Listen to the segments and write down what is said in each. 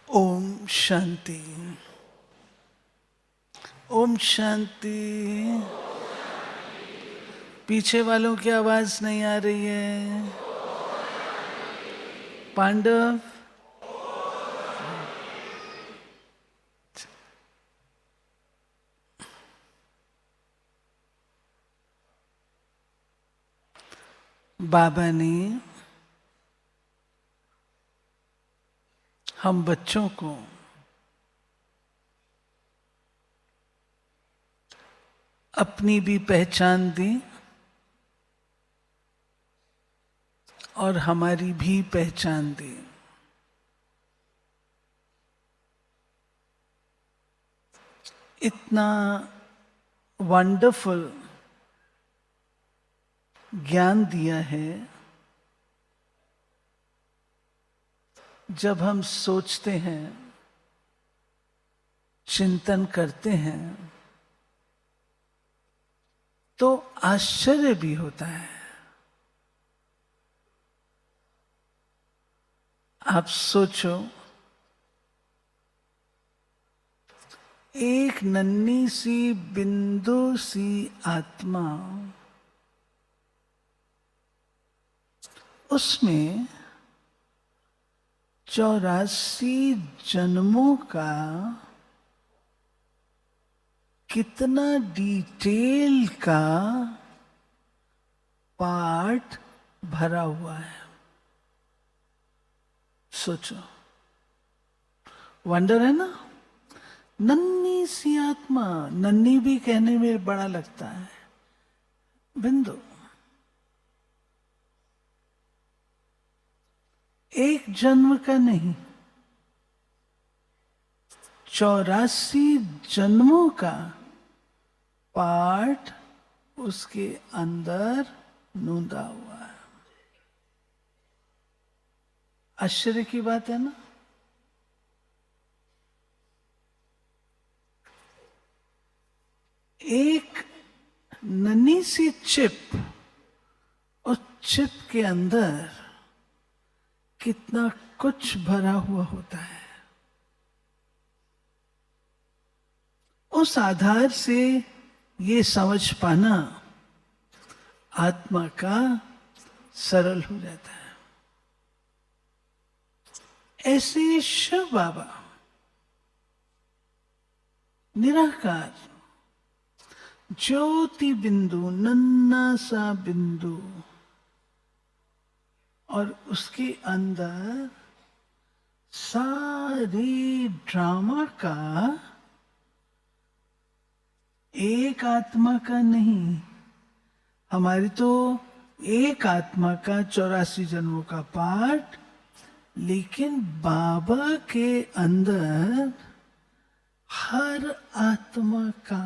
ओम शांति। ओम शांति। पीछे वालों की आवाज नहीं आ रही है। पांडव, बाबा ने हम बच्चों को अपनी भी पहचान दी और हमारी भी पहचान दी। इतना वंडरफुल ज्ञान दिया है। जब हम सोचते हैं, चिंतन करते हैं, तो आश्चर्य भी होता है। आप सोचो, एक नन्ही सी बिंदु सी आत्मा, उसमें 84 जन्मों का कितना डिटेल का पार्ट भरा हुआ है। सोचो, वंडर है ना। नन्ही सी आत्मा, नन्ही भी कहने में बड़ा लगता है, बिंदु। एक जन्म का नहीं, 84 जन्मों का पार्ट उसके अंदर नूंदा हुआ है। आश्चर्य की बात है ना। एक नन्ही सी चिप, और चिप के अंदर कितना कुछ भरा हुआ होता है। उस आधार से ये समझ पाना आत्मा का सरल हो जाता है। ऐसे शिव बाबा निराकार, ज्योति बिंदु, नन्ना सा बिंदु, और उसके अंदर सारे ड्रामा का, एक आत्मा का नहीं, हमारी तो एक आत्मा का 84 जन्मों का पार्ट, लेकिन बाबा के अंदर हर आत्मा का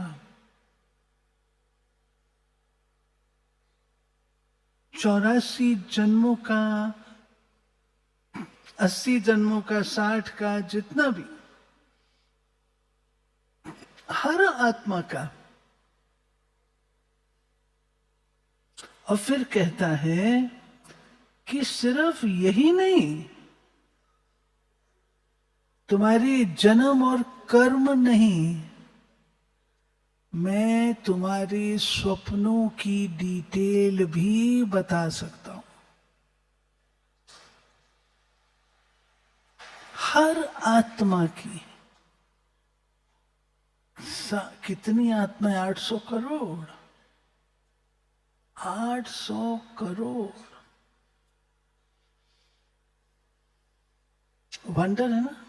84 जन्मों का, 80 जन्मों का, 60 का, जितना भी, हर आत्मा का। और फिर कहता है कि सिर्फ यही नहीं, तुम्हारे जन्म और कर्म नहीं, मैं तुम्हारे स्वप्नों की डिटेल भी बता सकता हूं। हर आत्मा की। कितनी आत्माएं? 800 करोड़। 800 करोड़। वंडर है ना।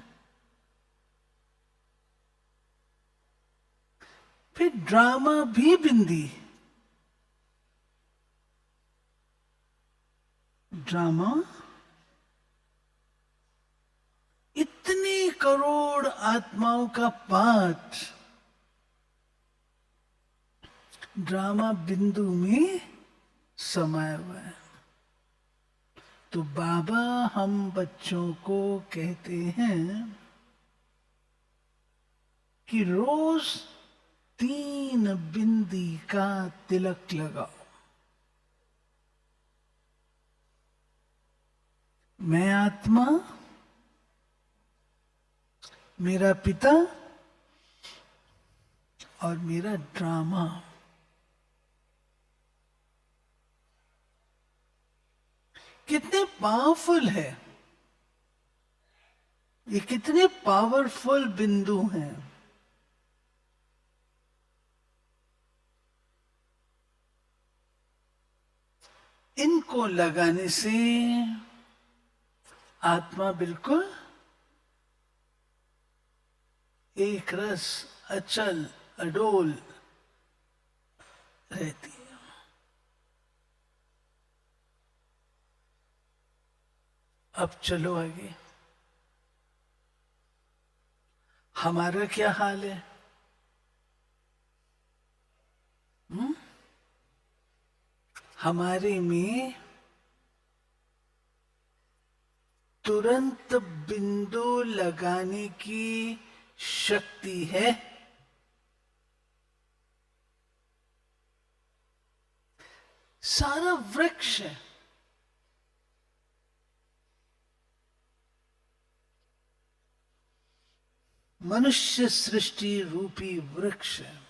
फिर ड्रामा भी बिंदी। ड्रामा इतने करोड़ आत्माओं का पाठ ड्रामा बिंदु में समाया हुआ है। तो बाबा हम बच्चों को कहते हैं कि रोज 3 बिंदी का तिलक लगाओ। मैं आत्मा, मेरा पिता और मेरा ड्रामा। कितने पावरफुल है ये, कितने पावरफुल बिंदु हैं। इनको लगाने से आत्मा बिल्कुल एक रस, अचल, अडोल रहती है। अब चलो आगे, हमारा क्या हाल है? हमारे में तुरंत बिंदु लगाने की शक्ति है। सारा वृक्ष है, मनुष्य सृष्टि रूपी वृक्ष है।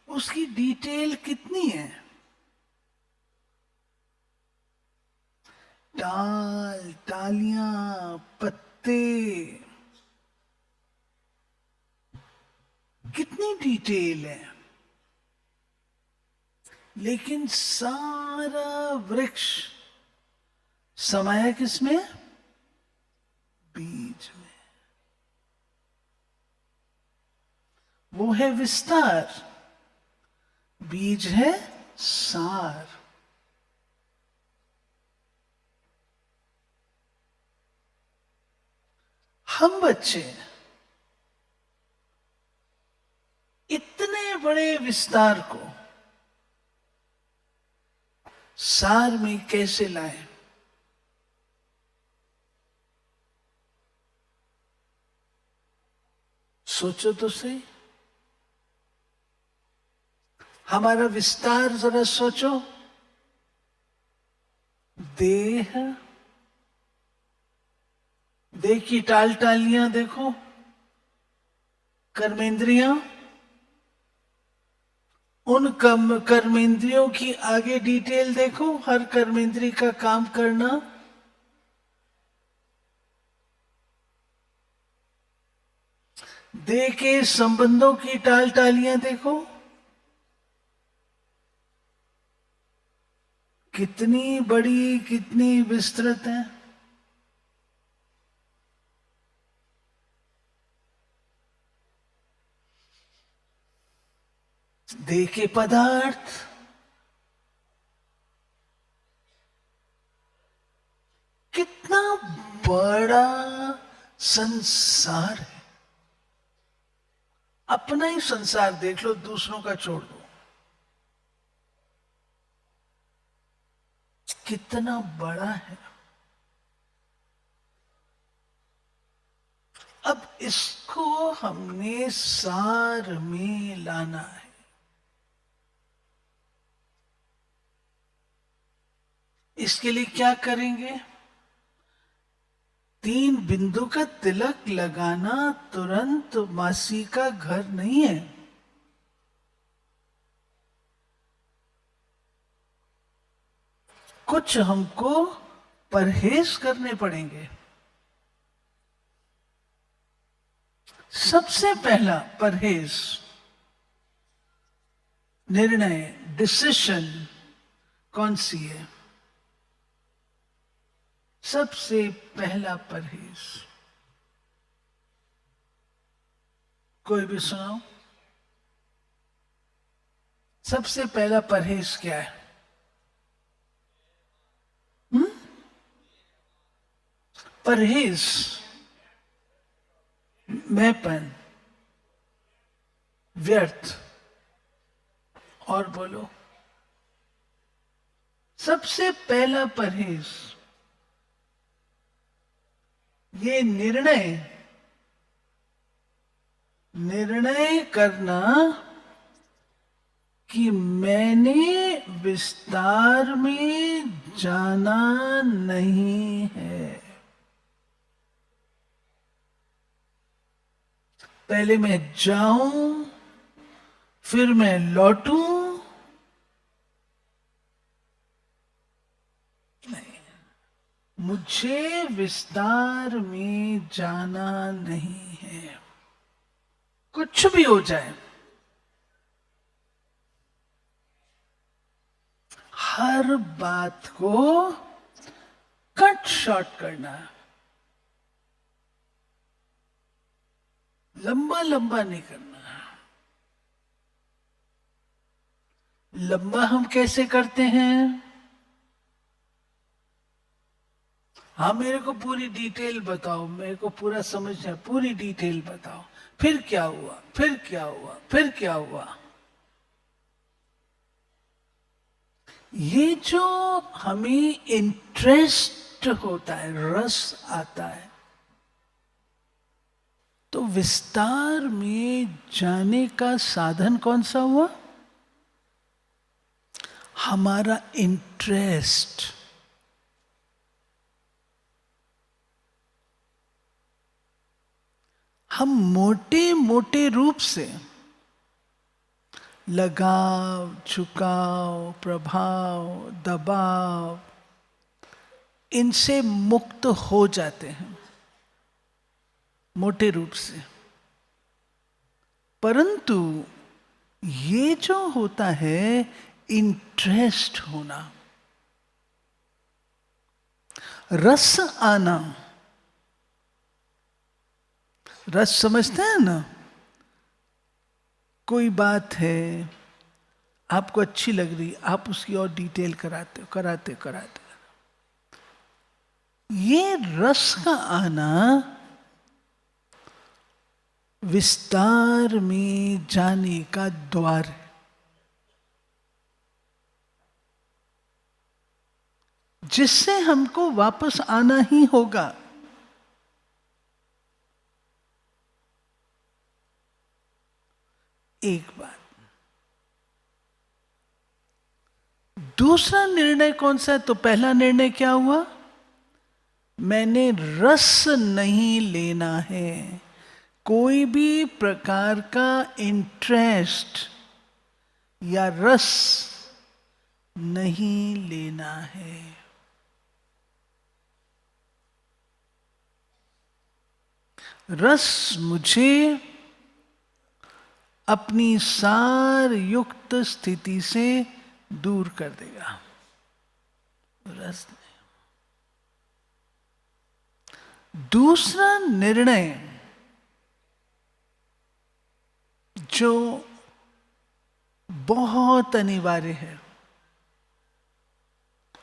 उसकी डिटेल कितनी है? डाल, डालियां, पत्ते, कितनी डिटेल है। लेकिन सारा वृक्ष समाया किसमें? बीज में। वो है विस्तार, बीज है सार। हम बच्चे इतने बड़े विस्तार को सार में कैसे लाएं? सोचो तो सही, हमारा विस्तार जरा सोचो। देह, देह की टाल टालियां देखो, कर्मेंद्रियां, उन कर्मेंद्रियों की आगे डिटेल देखो, हर कर्मेंद्रिय का काम करना। देह के संबंधों की टाल टालियां देखो, कितनी बड़ी, कितनी विस्तृत है। देह के पदार्थ, कितना बड़ा संसार है। अपना ही संसार देख लो, दूसरों का छोड़ दो, कितना बड़ा है। अब इसको हमने सार में लाना है। इसके लिए क्या करेंगे? 3 बिंदु का तिलक लगाना तुरंत मासी का घर नहीं है। कुछ हमको परहेज करने पड़ेंगे। सबसे पहला परहेज, निर्णय, डिसीजन कौन सी है? सबसे पहला परहेज कोई भी सुनाओ। सबसे पहला परहेज क्या है? परहेज, मैंपन, व्यर्थ, और बोलो। सबसे पहला परहेज ये निर्णय करना कि मैंने विस्तार में जाना नहीं है। पहले मैं जाऊं फिर मैं लौटूं? नहीं, मुझे विस्तार में जाना नहीं है। कुछ भी हो जाए, हर बात को कट शॉर्ट करना है, लंबा लंबा नहीं करना। लंबा हम कैसे करते हैं? हाँ, मेरे को पूरी डिटेल बताओ, मेरे को पूरा समझना है, पूरी डिटेल बताओ, फिर क्या हुआ, फिर क्या हुआ, फिर क्या हुआ। ये जो हमें इंटरेस्ट होता है, रस आता है, तो विस्तार में जाने का साधन कौन सा हुआ? हमारा इंटरेस्ट। हम मोटे मोटे रूप से लगाव, झुकाव, प्रभाव, दबाव, इनसे मुक्त हो जाते हैं मोटे रूप से। परंतु ये जो होता है इंटरेस्ट होना, रस आना, रस समझते हैं ना? कोई बात है आपको अच्छी लग रही, आप उसकी और डिटेल कराते कराते कराते, ये रस का आना विस्तार में जाने का द्वार है। जिससे हमको वापस आना ही होगा। एक बात। दूसरा निर्णय कौन सा है? तो पहला निर्णय क्या हुआ? मैंने रस नहीं लेना है, कोई भी प्रकार का इंटरेस्ट या रस नहीं लेना है। रस मुझे अपनी सार युक्त स्थिति से दूर कर देगा। रस नहीं। दूसरा निर्णय जो बहुत अनिवार्य है,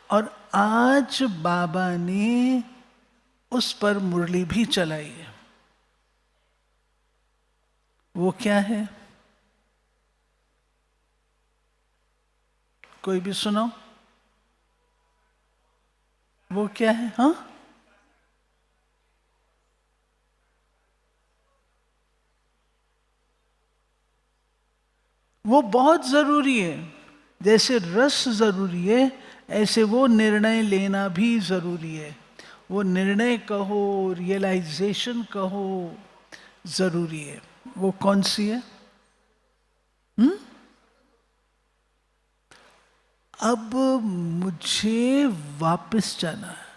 और आज बाबा ने उस पर मुरली भी चलाई है, वो क्या है? कोई भी सुनाओ, वो क्या है? हाँ, वो बहुत जरूरी है। जैसे रस जरूरी है, ऐसे वो निर्णय लेना भी जरूरी है। वो निर्णय कहो, रियलाइजेशन कहो, जरूरी है। वो कौन सी है? अब मुझे वापस जाना है।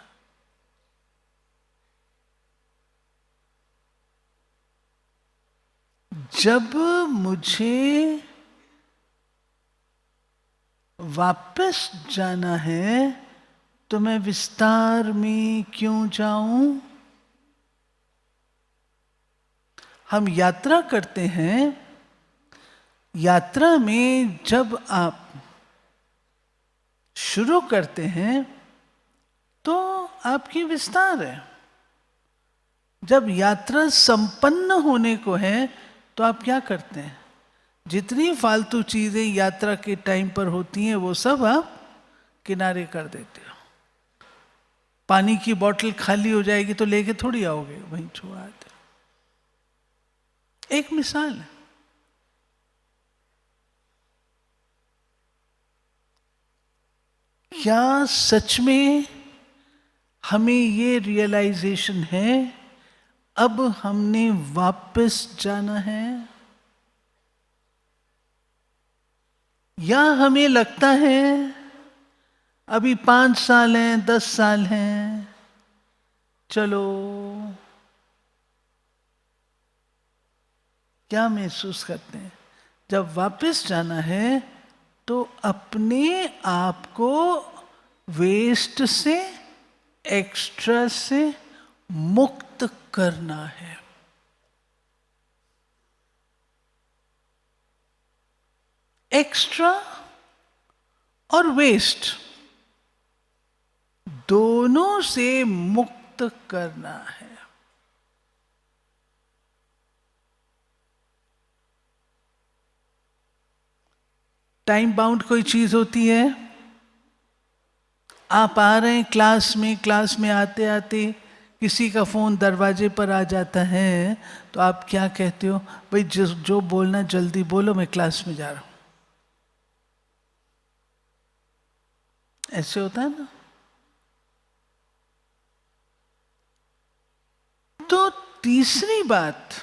जब मुझे वापस जाना है तो मैं विस्तार में क्यों जाऊं? हम यात्रा करते हैं, यात्रा में जब आप शुरू करते हैं तो आपकी विस्तार है। जब यात्रा संपन्न होने को है तो आप क्या करते हैं? जितनी फालतू चीजें यात्रा के टाइम पर होती हैं वो सब आप किनारे कर देते हो। पानी की बोतल खाली हो जाएगी तो लेके थोड़ी आओगे, वहीं छोड़ आते। एक मिसाल है। क्या सच में हमें ये रियलाइजेशन है अब हमने वापस जाना है, या हमें लगता है अभी 5 साल हैं, 10 साल हैं, चलो। क्या महसूस करते हैं जब वापस जाना है? तो अपने आप को वेस्ट से, एक्स्ट्रा से मुक्त करना है। एक्स्ट्रा और वेस्ट दोनों से मुक्त करना है। टाइम बाउंड कोई चीज होती है, आप आ रहे हैं क्लास में आते आते किसी का फोन दरवाजे पर आ जाता है, तो आप क्या कहते हो? भाई जो बोलना जल्दी बोलो, मैं क्लास में जा रहा हूं। ऐसे होता है ना? तो तीसरी बात,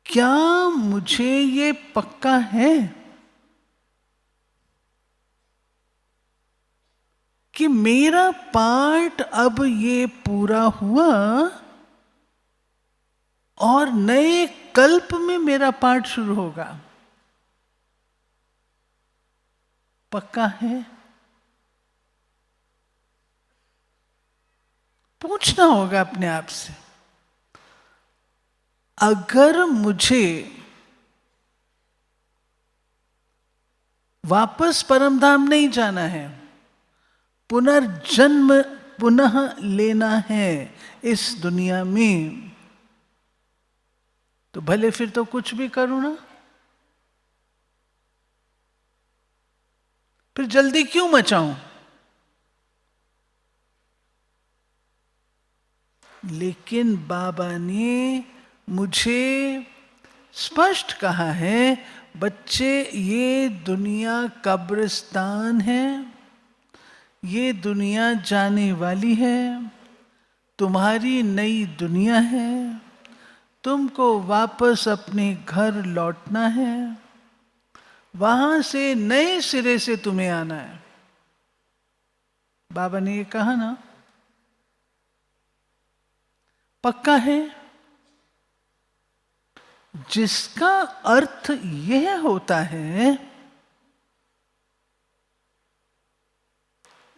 क्या मुझे ये पक्का है कि मेरा पार्ट अब ये पूरा हुआ और नए कल्प में मेरा पार्ट शुरू होगा? पक्का है? पूछना होगा अपने आप से। अगर मुझे वापस परमधाम नहीं जाना है, पुनर्जन्म पुनः लेना है इस दुनिया में, तो भले फिर तो कुछ भी करूं ना, फिर जल्दी क्यों मचाऊं? लेकिन बाबा ने मुझे स्पष्ट कहा है, बच्चे ये दुनिया कब्रिस्तान है, ये दुनिया जाने वाली है, तुम्हारी नई दुनिया है, तुमको वापस अपने घर लौटना है, वहां से नए सिरे से तुम्हें आना है। बाबा ने ये कहा ना, पक्का है? जिसका अर्थ यह होता है,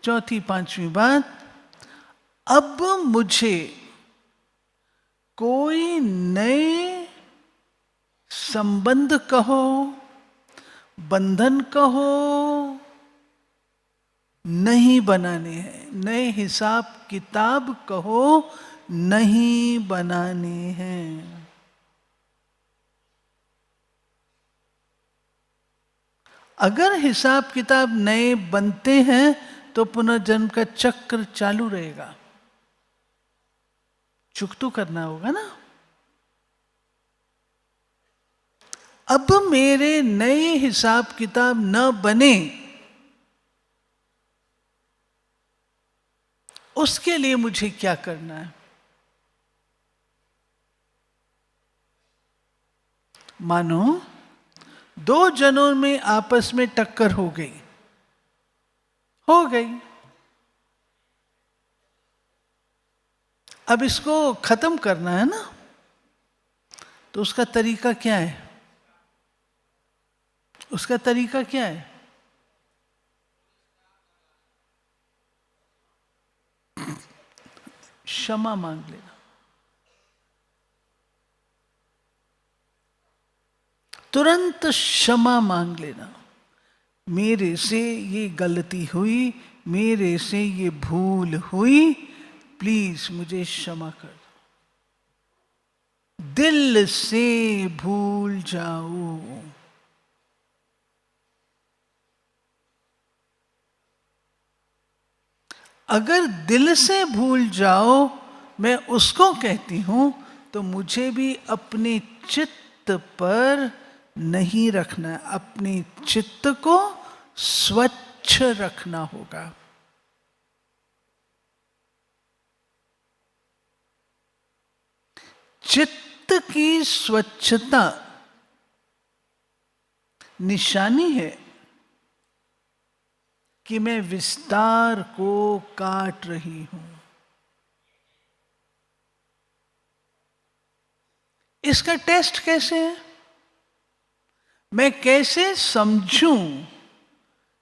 चौथी पांचवी बात, अब मुझे कोई नए संबंध कहो, बंधन कहो, नहीं बनाने हैं, नए हिसाब किताब कहो, नहीं बनाने हैं। अगर हिसाब किताब नए बनते हैं तो पुनर्जन्म का चक्र चालू रहेगा। चुकतू करना होगा ना। अब मेरे नए हिसाब किताब न बने, उसके लिए मुझे क्या करना है? मानो 2 जनों में आपस में टक्कर हो गई, अब इसको खत्म करना है ना, तो उसका तरीका क्या है? उसका तरीका क्या है? क्षमा मांग लेना। तुरंत क्षमा मांग लेना। मेरे से ये गलती हुई, मेरे से ये भूल हुई, प्लीज मुझे क्षमा कर दो। दिल से भूल जाओ। अगर दिल से भूल जाओ, मैं उसको कहती हूं, तो मुझे भी अपने चित्त पर नहीं रखना है, अपने चित्त को स्वच्छ रखना होगा। चित्त की स्वच्छता निशानी है कि मैं विस्तार को काट रही हूं। इसका टेस्ट कैसे है? मैं कैसे समझूं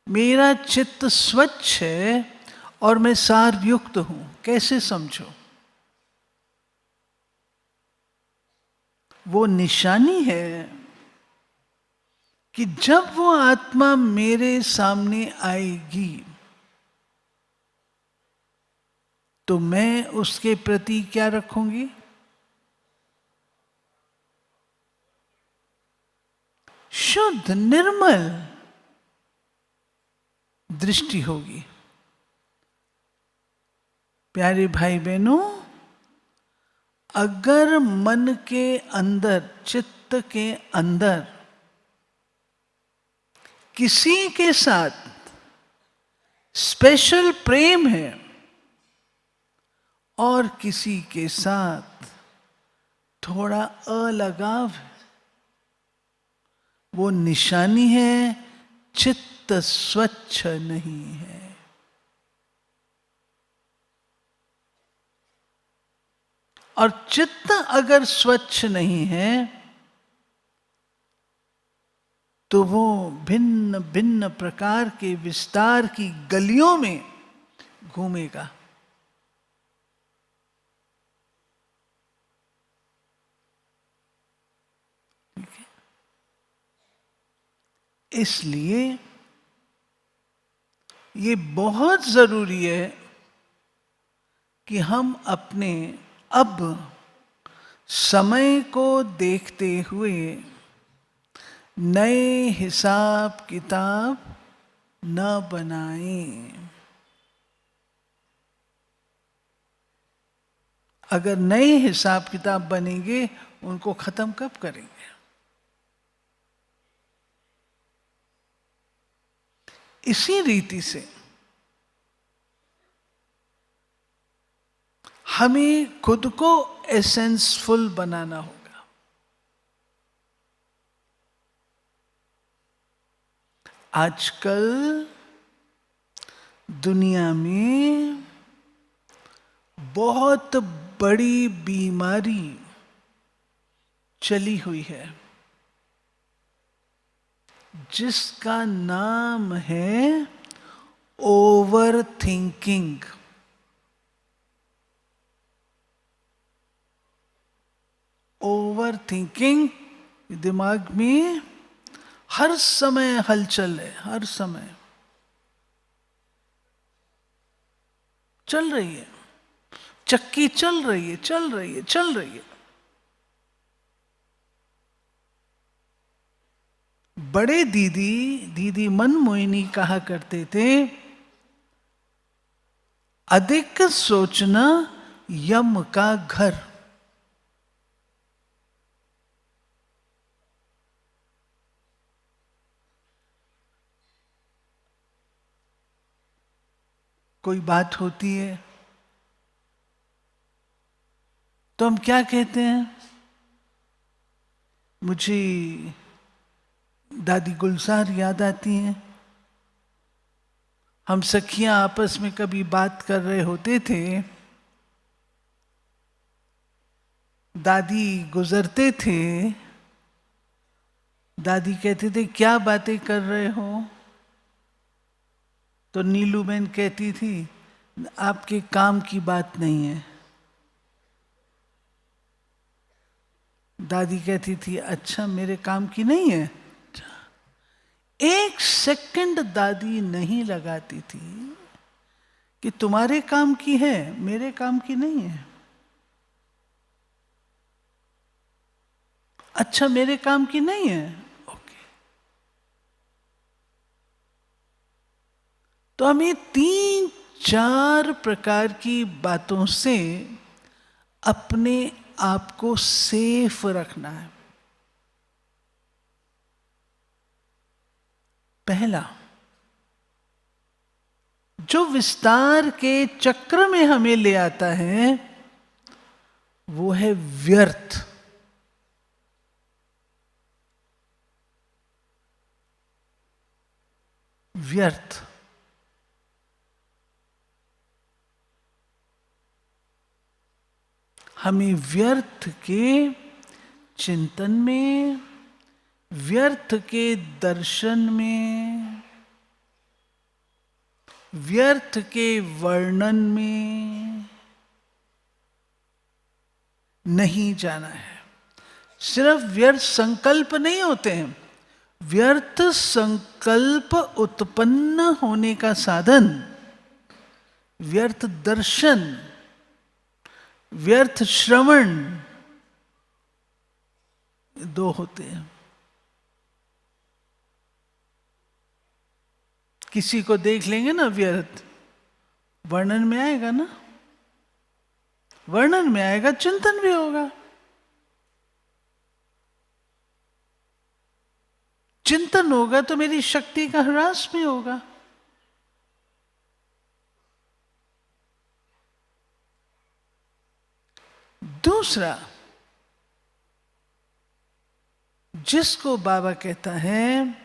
मेरा चित्त स्वच्छ है और मैं सारयुक्त हूं? कैसे समझूं? वो निशानी है कि जब वो आत्मा मेरे सामने आएगी तो मैं उसके प्रति क्या रखूंगी? शुद्ध निर्मल दृष्टि होगी। प्यारे भाई बहनों, अगर मन के अंदर, चित्त के अंदर किसी के साथ स्पेशल प्रेम है और किसी के साथ थोड़ा अलगाव है, वो निशानी है चित्त स्वच्छ नहीं है। और चित्त अगर स्वच्छ नहीं है तो वो भिन्न भिन्न प्रकार के विस्तार की गलियों में घूमेगा। इसलिए ये बहुत जरूरी है कि हम अपने अब समय को देखते हुए नए हिसाब किताब न बनाएं। अगर नए हिसाब किताब बनेंगे, उनको खत्म कब करेंगे? इसी रीति से हमें खुद को एसेंसफुल बनाना होगा। आजकल दुनिया में बहुत बड़ी बीमारी चली हुई है जिसका नाम है ओवर थिंकिंग। ओवर थिंकिंग, दिमाग में हर समय हलचल है, हर समय चल रही है, चक्की चल रही है, चल रही है, चल रही है। बड़े दीदी मनमोहिनी कहा करते थे, अधिक सोचना यम का घर। कोई बात होती है तो हम क्या कहते हैं? मुझे दादी गुलजार याद आती हैं। हम सखियां आपस में कभी बात कर रहे होते थे, दादी गुजरते थे, दादी कहते थे क्या बातें कर रहे हो? तो नीलू बहन कहती थी आपके काम की बात नहीं है। दादी कहती थी अच्छा मेरे काम की नहीं है। एक सेकंड दादी नहीं लगाती थी कि तुम्हारे काम की है, मेरे काम की नहीं है। अच्छा मेरे काम की नहीं है, ओके। तो हमें 3-4 प्रकार की बातों से अपने आप को सेफ रखना है। पहला, जो विस्तार के चक्र में हमें ले आता है वो है व्यर्थ। व्यर्थ। हमें व्यर्थ के चिंतन में, व्यर्थ के दर्शन में, व्यर्थ के वर्णन में नहीं जाना है। सिर्फ व्यर्थ संकल्प नहीं होते हैं, व्यर्थ संकल्प उत्पन्न होने का साधन व्यर्थ दर्शन, व्यर्थ श्रवण, दो होते हैं। किसी को देख लेंगे ना व्यर्थ, वर्णन में आएगा ना, वर्णन में आएगा, चिंतन भी होगा। चिंतन होगा तो मेरी शक्ति का ह्रास भी होगा। दूसरा, जिसको बाबा कहता है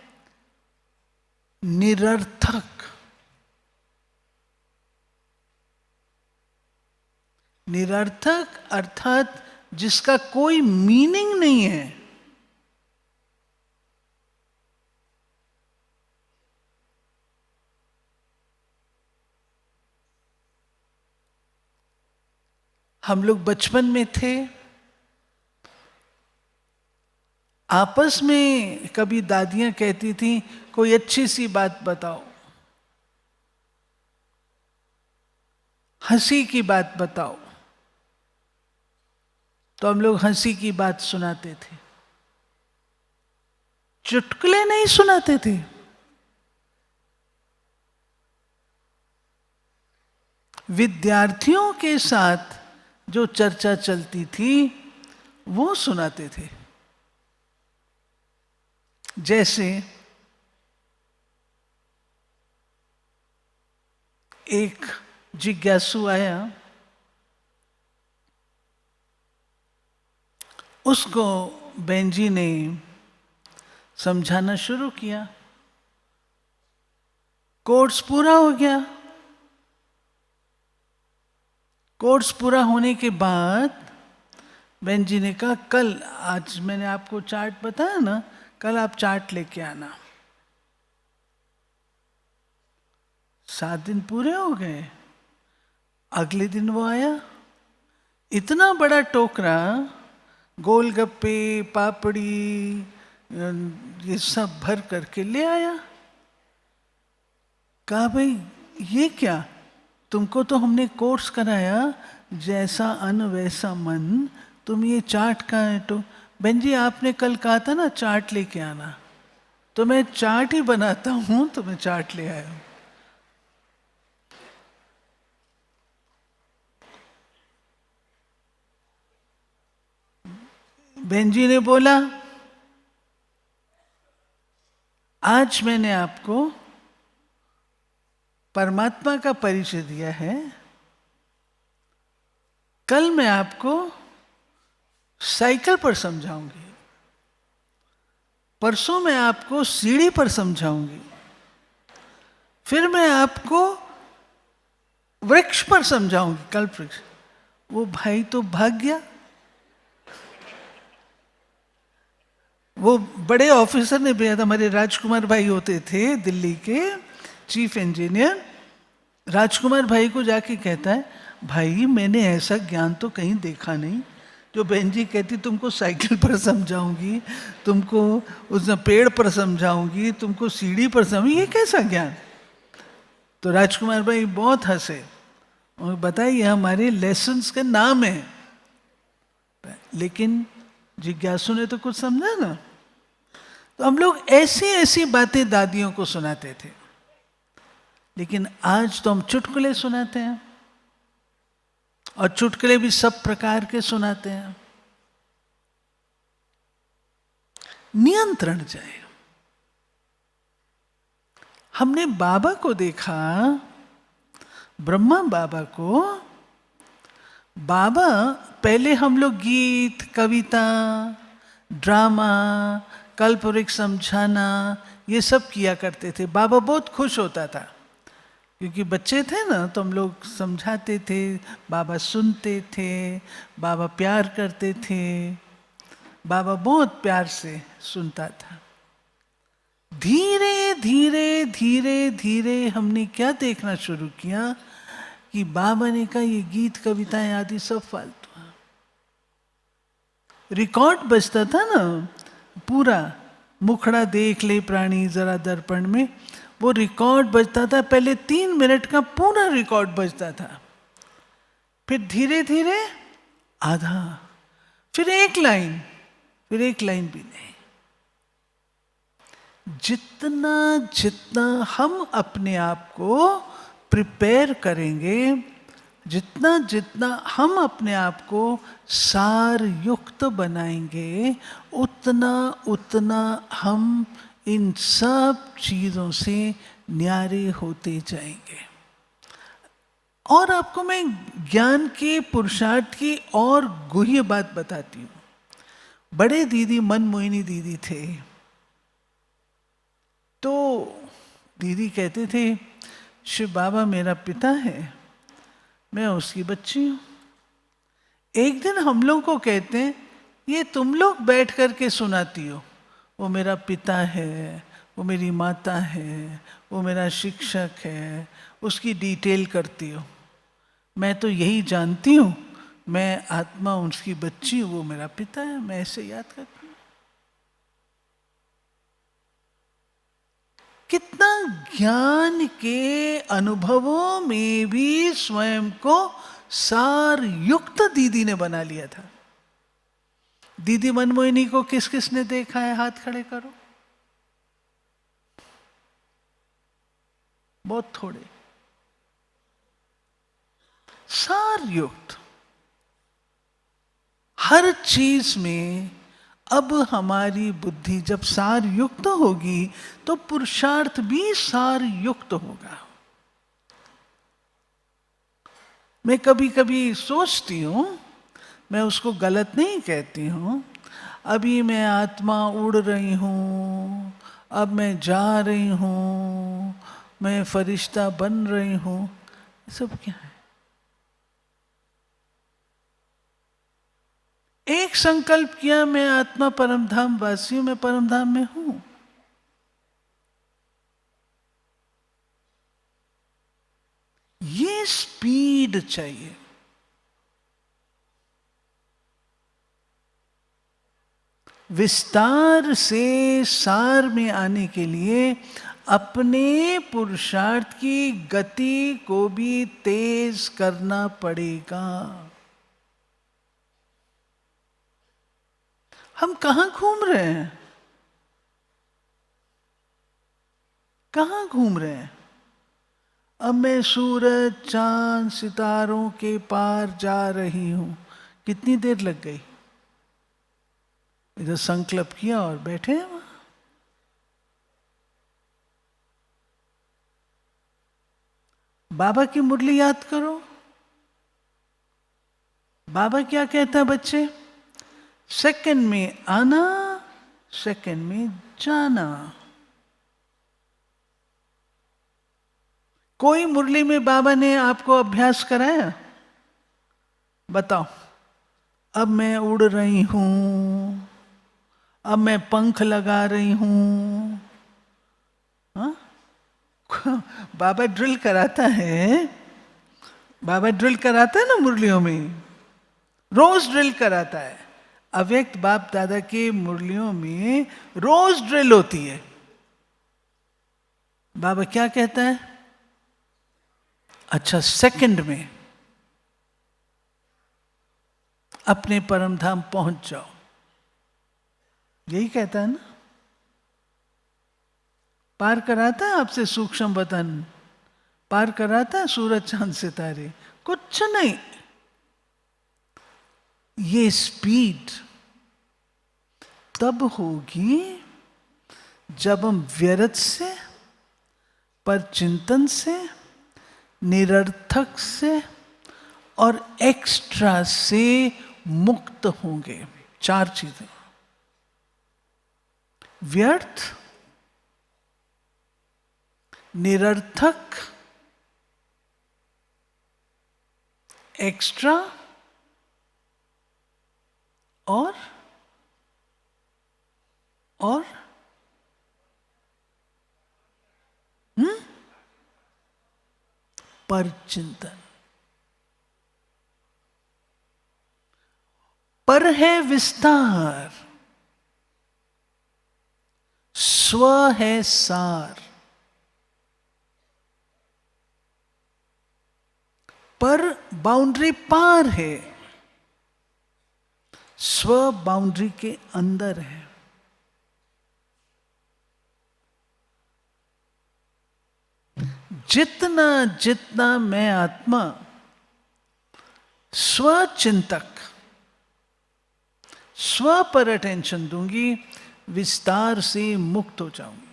निरर्थक, निरर्थक अर्थात जिसका कोई मीनिंग नहीं है, हम लोग बचपन में थे, आपस में कभी दादियां कहती थी कोई अच्छी सी बात बताओ, हंसी की बात बताओ, तो हम लोग हंसी की बात सुनाते थे, चुटकुले नहीं सुनाते थे। विद्यार्थियों के साथ जो चर्चा चलती थी वो सुनाते थे। जैसे एक जिज्ञासु आया, उसको बहन जी ने समझाना शुरू किया। कोर्स पूरा हो गया। कोर्स पूरा होने के बाद बहन जी ने कहा कल, आज मैंने आपको चार्ट बताया ना, कल आप चार्ट लेके आना। 7 दिन पूरे हो गए। अगले दिन वो आया, इतना बड़ा टोकरा गोलगप्पे, पापड़ी, ये सब भर करके ले आया। कहा भाई ये क्या, तुमको तो हमने कोर्स कराया जैसा अन्न वैसा मन, तुम ये चार्ट का है। तो बहन जी आपने कल कहा था ना चार्ट लेके आना, तो मैं चार्ट ही बनाता हूं, तो मैं चार्ट ले आया हूं। बहन जी ने बोला आज मैंने आपको परमात्मा का परिचय दिया है, कल मैं आपको साइकिल पर समझाऊंगी, परसों मैं आपको सीढ़ी पर समझाऊंगी, फिर मैं आपको वृक्ष पर समझाऊंगी, कल्प वृक्ष। वो भाई तो भाग गया। वो बड़े ऑफिसर ने भेजा था, हमारे राजकुमार भाई होते थे दिल्ली के चीफ इंजीनियर। राजकुमार भाई को जाके कहता है भाई मैंने ऐसा ज्ञान तो कहीं देखा नहीं, जो बहन जी कहती तुमको साइकिल पर समझाऊंगी, तुमको उस पेड़ पर समझाऊंगी, तुमको सीढ़ी पर समझाऊंगी, ये कैसा ज्ञान। तो राजकुमार भाई बहुत हंसे और बताइए हमारे लेसन्स के नाम है, लेकिन जिज्ञासु ने तो कुछ समझा ना। तो हम लोग ऐसी ऐसी बातें दादियों को सुनाते थे, लेकिन आज तो हम चुटकुले सुनाते हैं, और चुटकुले भी सब प्रकार के सुनाते हैं। नियंत्रण जाए। हमने बाबा को देखा, ब्रह्मा बाबा को। बाबा पहले हम लोग गीत, कविता, ड्रामा, कल्पवृक्ष समझाना ये सब किया करते थे। बाबा बहुत खुश होता था क्योंकि बच्चे थे ना, तो हम लोग समझाते थे, बाबा सुनते थे, बाबा प्यार करते थे। बाबा बहुत प्यार से सुनता था। धीरे धीरे धीरे धीरे हमने क्या देखना शुरू किया कि बाबा ने कहा ये गीत कविताएं आदि सब फालतू है। रिकॉर्ड बजता था ना पूरा, मुखड़ा देख ले प्राणी जरा दर्पण में, वो रिकॉर्ड बजता था। पहले 3 मिनट का पूरा रिकॉर्ड बजता था, फिर धीरे धीरे आधा, फिर 1 लाइन, फिर 1 लाइन भी नहीं। जितना जितना हम अपने आप को प्रिपेयर करेंगे, जितना जितना हम अपने आप को सार युक्त बनाएंगे, उतना उतना हम इन सब चीज़ों से न्यारे होते जाएंगे। और आपको मैं ज्ञान के पुरुषार्थ की और गुह्य बात बताती हूँ। बड़े दीदी मनमोहिनी दीदी थे, तो दीदी कहते थे शिव बाबा मेरा पिता है, मैं उसकी बच्ची हूँ। एक दिन हम लोग को कहते हैं ये तुम लोग बैठ करके सुनाती हो, वो मेरा पिता है, वो मेरी माता है, वो मेरा शिक्षक है, उसकी डिटेल करती हो। मैं तो यही जानती हूँ, मैं आत्मा उसकी बच्ची हूँ, वो मेरा पिता है, मैं ऐसे याद करती हूँ। कितना ज्ञान के अनुभवों में भी स्वयं को सार युक्त दीदी ने बना लिया था। दीदी मनमोहिनी को किस किसने देखा है? हाथ खड़े करो। बहुत थोड़े। सार युक्त हर चीज में। अब हमारी बुद्धि जब सार युक्त होगी तो पुरुषार्थ भी सार युक्त होगा। मैं कभी कभी सोचती हूं, मैं उसको गलत नहीं कहती हूं, अभी मैं आत्मा उड़ रही हूं, अब मैं जा रही हूं, मैं फरिश्ता बन रही हूं, ये सब क्या है? एक संकल्प किया मैं आत्मा परमधाम वासी हूं, मैं परमधाम में हूं। ये स्पीड चाहिए। विस्तार से सार में आने के लिए अपने पुरुषार्थ की गति को भी तेज करना पड़ेगा। हम कहां घूम रहे हैं? कहां घूम रहे हैं? अब मैं सूरज, चांद, सितारों के पार जा रही हूं। कितनी देर लग गई? इधर संकल्प किया और बैठे हैं वहां। बाबा की मुरली याद करो। बाबा क्या कहता है बच्चे? सेकंड में आना, सेकंड में जाना। कोई मुरली में बाबा ने आपको अभ्यास कराया? बताओ। अब मैं उड़ रही हूं, अब मैं पंख लगा रही हूं। हाँ? बाबा ड्रिल कराता है, बाबा ड्रिल कराता है ना मुरलियों में, रोज ड्रिल कराता है। अव्यक्त बाप दादा के मुरलियों में रोज ड्रिल होती है। बाबा क्या कहता है? अच्छा, सेकंड में अपने परम धाम पहुंच जाओ, यही कहता है ना। पार कराता है आपसे सूक्ष्म वतन, पार कराता है सूरज चांद सितारे, कुछ नहीं। ये स्पीड तब होगी जब हम व्यर्थ से, पर चिंतन से, निरर्थक से और एक्स्ट्रा से मुक्त होंगे। 4 चीजें: व्यर्थ, निरर्थक, एक्स्ट्रा और पर चिंतन। पर है विस्तार, स्व है सार। पर बाउंड्री पार है, स्व बाउंड्री के अंदर है। जितना जितना मैं आत्मा स्वचिंतक, स्व पर अटेंशन दूंगी, विस्तार से मुक्त हो जाऊंगी।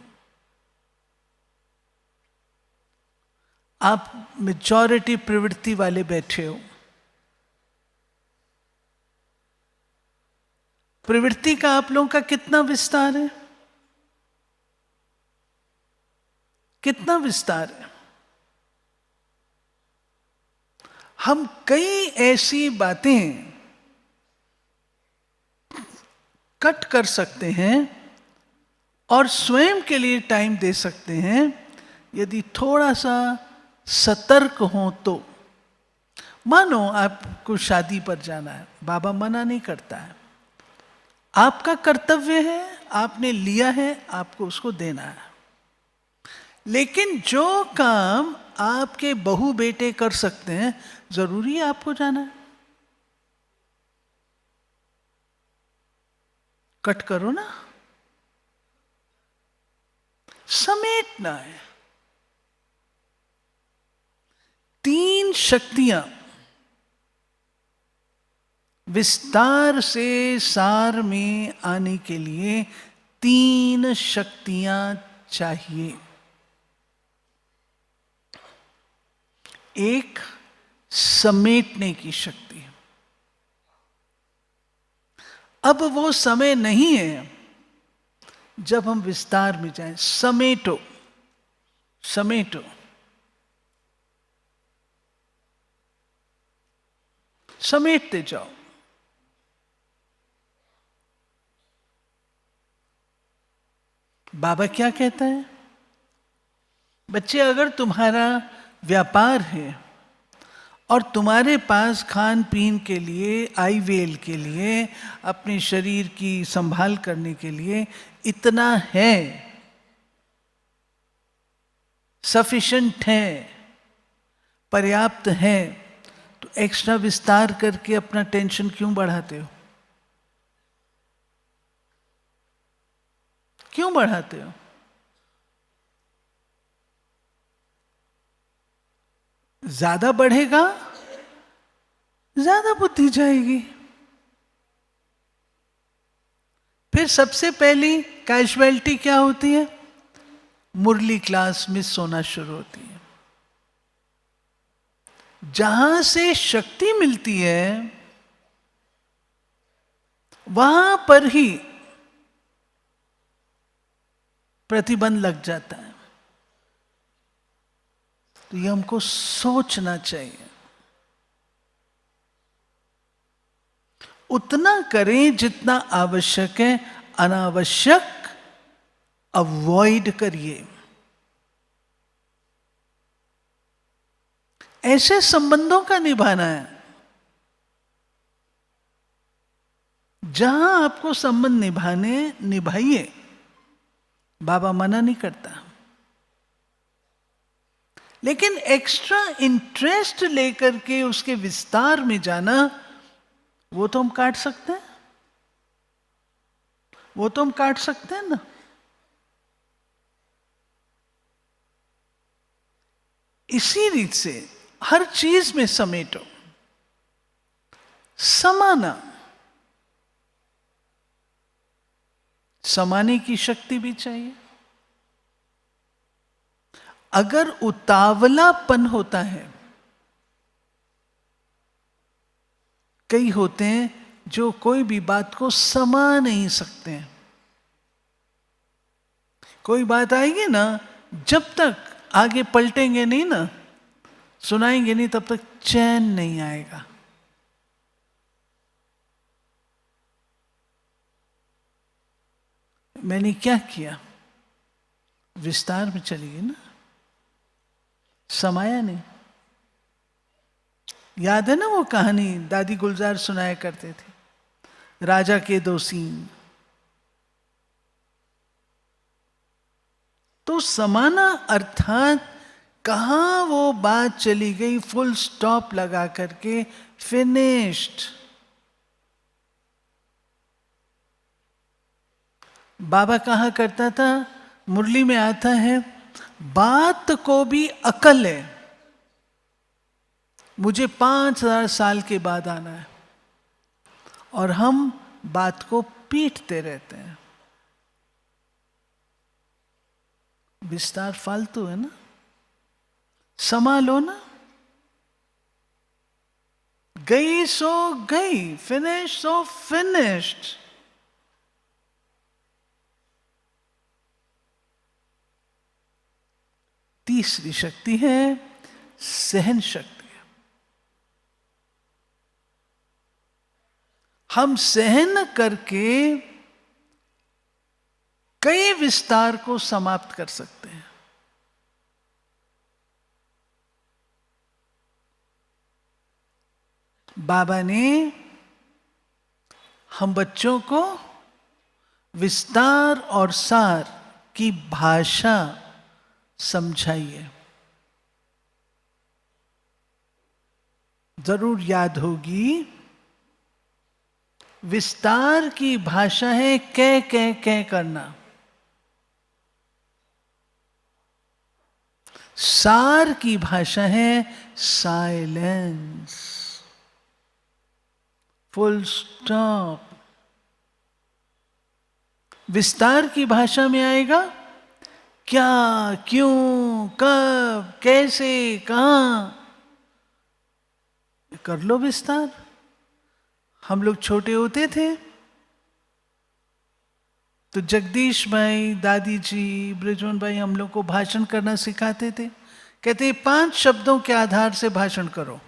आप मेजॉरिटी प्रवृत्ति वाले बैठे हो, प्रवृत्ति का आप लोगों का कितना विस्तार है? कितना विस्तार है? हम कई ऐसी बातें कट कर सकते हैं और स्वयं के लिए टाइम दे सकते हैं, यदि थोड़ा सा सतर्क हो तो। मानो आपको शादी पर जाना है, बाबा मना नहीं करता है, आपका कर्तव्य है, आपने लिया है, आपको उसको देना है। लेकिन जो काम आपके बहू बेटे कर सकते हैं, जरूरी है आपको जाना है? कट करो ना, समेटना है। 3 शक्तियां विस्तार से सार में आने के लिए 3 शक्तियां चाहिए। एक समेटने की शक्ति। अब वो समय नहीं है जब हम विस्तार में जाएं। समेटो, समेटो, समेटते जाओ। बाबा क्या कहता है? बच्चे, अगर तुम्हारा व्यापार है और तुम्हारे पास खान पीन के लिए, आईवेल के लिए, अपने शरीर की संभाल करने के लिए इतना है, सफिशिएंट है, पर्याप्त है, तो एक्स्ट्रा विस्तार करके अपना टेंशन क्यों बढ़ाते हो? क्यों बढ़ाते हो? ज्यादा बढ़ेगा, ज्यादा बुद्धि जाएगी। फिर सबसे पहली कैजुअलिटी क्या होती है? मुरली क्लास मिस होना शुरू होती है। जहां से शक्ति मिलती है वहां पर ही प्रतिबंध लग जाता है। तो ये हमको सोचना चाहिए। उतना करें जितना आवश्यक है, अनावश्यक अवॉइड करिए। ऐसे संबंधों का निभाना है जहां आपको संबंध निभाने, निभाइए। बाबा मना नहीं करता, लेकिन एक्स्ट्रा इंटरेस्ट लेकर के उसके विस्तार में जाना, वो तो हम काट सकते हैं, वो तो हम काट सकते हैं ना। इसी रीत से हर चीज में समेटो, समाना, समाने की शक्ति भी चाहिए। अगर उतावलापन होता है, कई होते हैं जो कोई भी बात को समा नहीं सकते हैं। कोई बात आएगी ना, जब तक आगे पलटेंगे नहीं ना, सुनाएंगे नहीं, तब तक चैन नहीं आएगा। मैंने क्या किया, विस्तार में चली गई ना, समाया नहीं। याद है ना वो कहानी दादी गुलजार सुनाया करते थे, राजा के 2 सीन। तो समाना अर्थात कहां वो बात चली गई, फुल स्टॉप लगा करके फिनिश्ड। बाबा कहा करता था, मुरली में आता है, बात को भी अकल है, मुझे 5000 साल के बाद आना है, और हम बात को पीटते रहते हैं। विस्तार फालतू है ना, समा लो ना, गई सो गई, फिनिश सो फिनिश्ड। तीसरी शक्ति है सहन शक्ति। हम सहन करके कई विस्तार को समाप्त कर सकते हैं। बाबा ने हम बच्चों को विस्तार और सार की भाषा समझाई है। जरूर याद होगी, विस्तार की भाषा है कह कह कह करना, सार की भाषा है साइलेंस, फुल स्टॉप। विस्तार की भाषा में आएगा क्या, क्यों, कब, कैसे, कहां। कर लो विस्तार। हम लोग छोटे होते थे तो जगदीश भाई, दादी जी, ब्रिजमोहन भाई हम लोग को भाषण करना सिखाते थे। कहते 5 शब्दों के आधार से भाषण करो,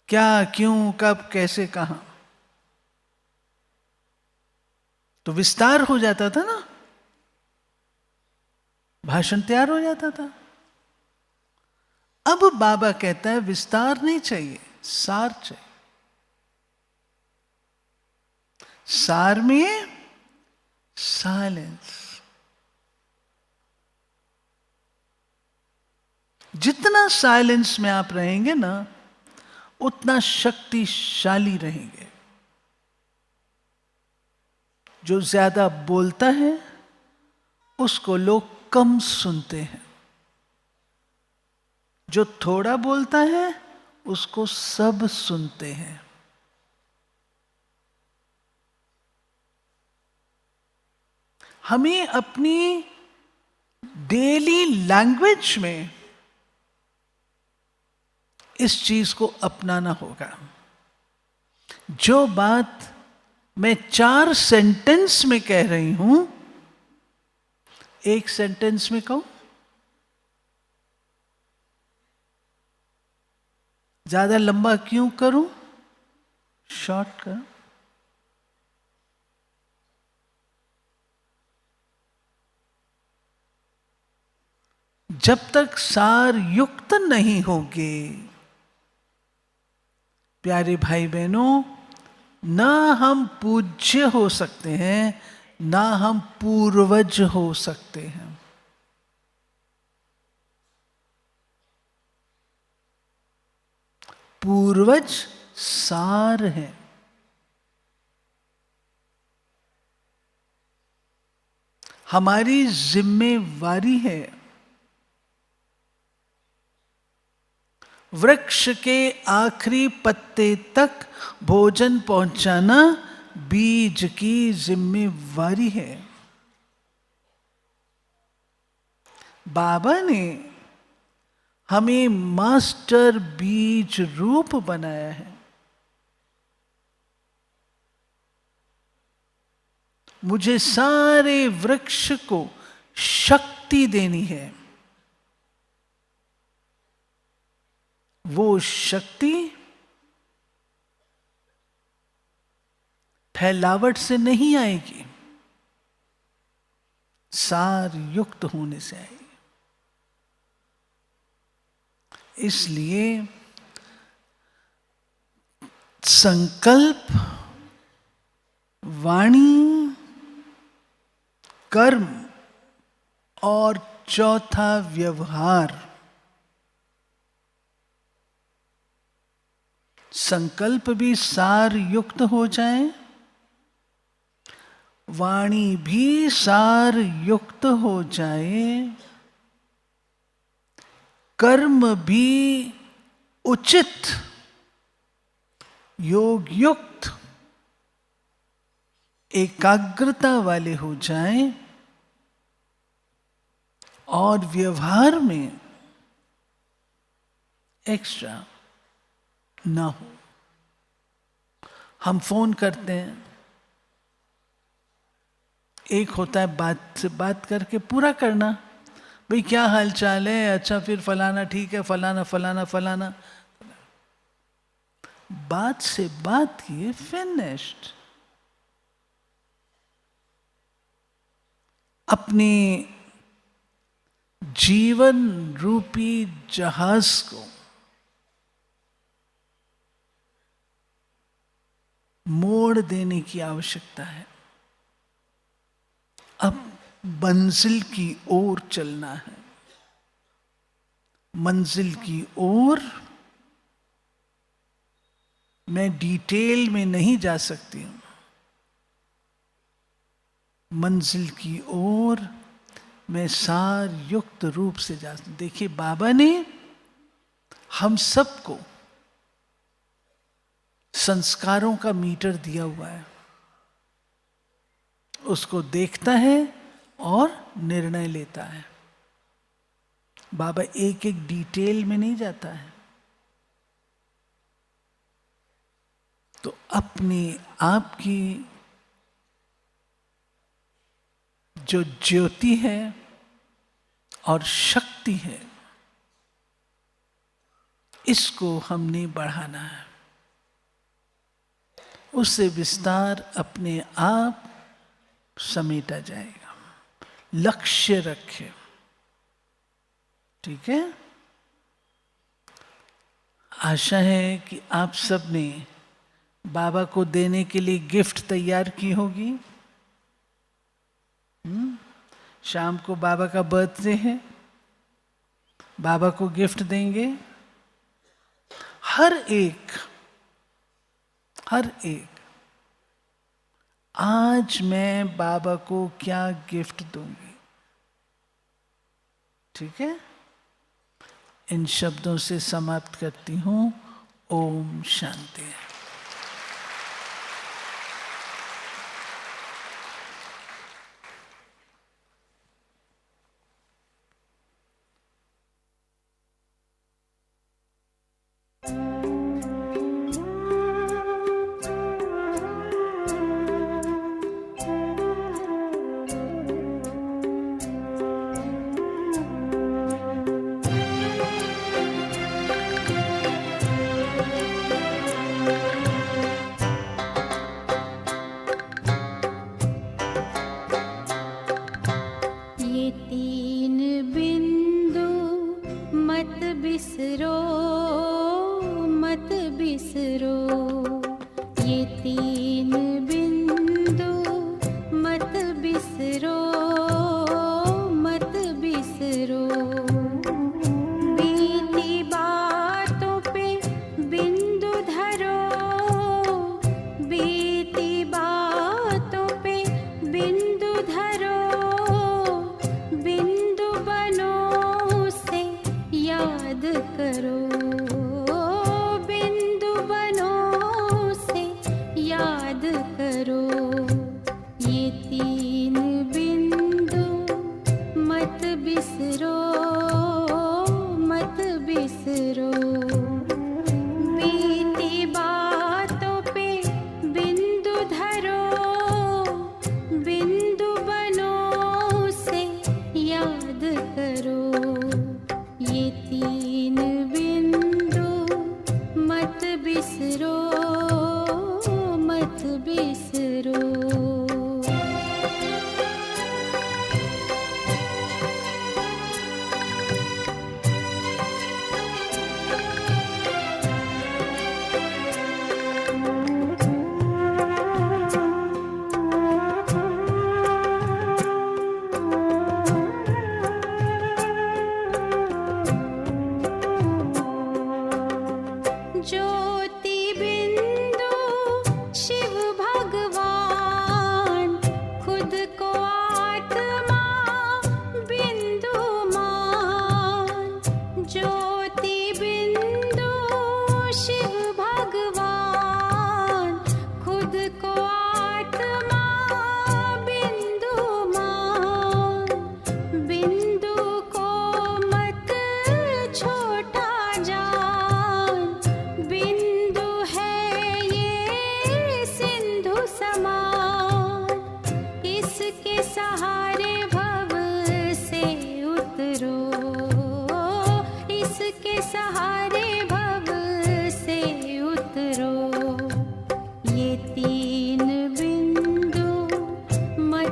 क्या, क्यों, कब, कैसे, कहां। तो विस्तार हो जाता था ना, भाषण तैयार हो जाता था। अब बाबा कहता है विस्तार नहीं चाहिए, सार चाहिए। सार में साइलेंस। जितना साइलेंस में आप रहेंगे ना, उतना शक्तिशाली रहेंगे। जो ज्यादा बोलता है उसको लोग कम सुनते हैं, जो थोड़ा बोलता है उसको सब सुनते हैं। हमें अपनी डेली लैंग्वेज में इस चीज को अपनाना होगा। जो बात मैं 4 सेंटेंस में कह रही हूं, 1 सेंटेंस में कहूं। ज्यादा लंबा क्यों करूं, शॉर्ट करूं। जब तक सार युक्त नहीं होगे प्यारे भाई बहनों, ना हम पूज्य हो सकते हैं, ना हम पूर्वज हो सकते हैं। पूर्वज सार है। हमारी जिम्मेवारी है वृक्ष के आखिरी पत्ते तक भोजन पहुंचाना, बीज की जिम्मेवारी है। बाबा ने हमें मास्टर बीज रूप बनाया है। मुझे सारे वृक्ष को शक्ति देनी है। वो शक्ति फैलावट से नहीं आएगी, सार युक्त होने से आएगी। इसलिए संकल्प, वाणी, कर्म और चौथा व्यवहार। संकल्प भी सार युक्त हो जाए, वाणी भी सार युक्त हो जाए, कर्म भी उचित योग युक्त एकाग्रता वाले हो जाएं, और व्यवहार में एक्स्ट्रा ना हो। हम फोन करते हैं, एक होता है बात से बात करके पूरा करना, भाई क्या हाल चाल है, अच्छा फिर फलाना ठीक है, फलाना फलाना फलाना, बात से बात किए, फिनिश्ड। अपने जीवन रूपी जहाज को मोड़ देने की आवश्यकता है। अब मंजिल की ओर चलना है। मंजिल की ओर मैं डिटेल में नहीं जा सकती हूं। मंजिल की ओर मैं सार युक्त रूप से जा सकती। देखिए, बाबा ने हम सबको संस्कारों का मीटर दिया हुआ है, उसको देखता है और निर्णय लेता है। बाबा एक एक डिटेल में नहीं जाता है। तो अपने आप की जो ज्योति है और शक्ति है, इसको हमने बढ़ाना है। उससे विस्तार अपने आप समेटा जाएगा। लक्ष्य रखें, ठीक है। आशा है कि आप सब ने बाबा को देने के लिए गिफ्ट तैयार की होगी। शाम को बाबा का बर्थडे है, बाबा को गिफ्ट देंगे। हर एक आज मैं बाबा को क्या गिफ्ट दूंगी, ठीक है। इन शब्दों से समाप्त करती हूं। ओम शांति।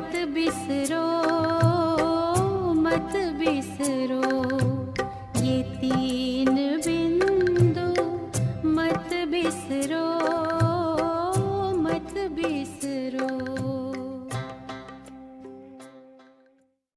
मत बिसरो, मत बिसरो ये तीर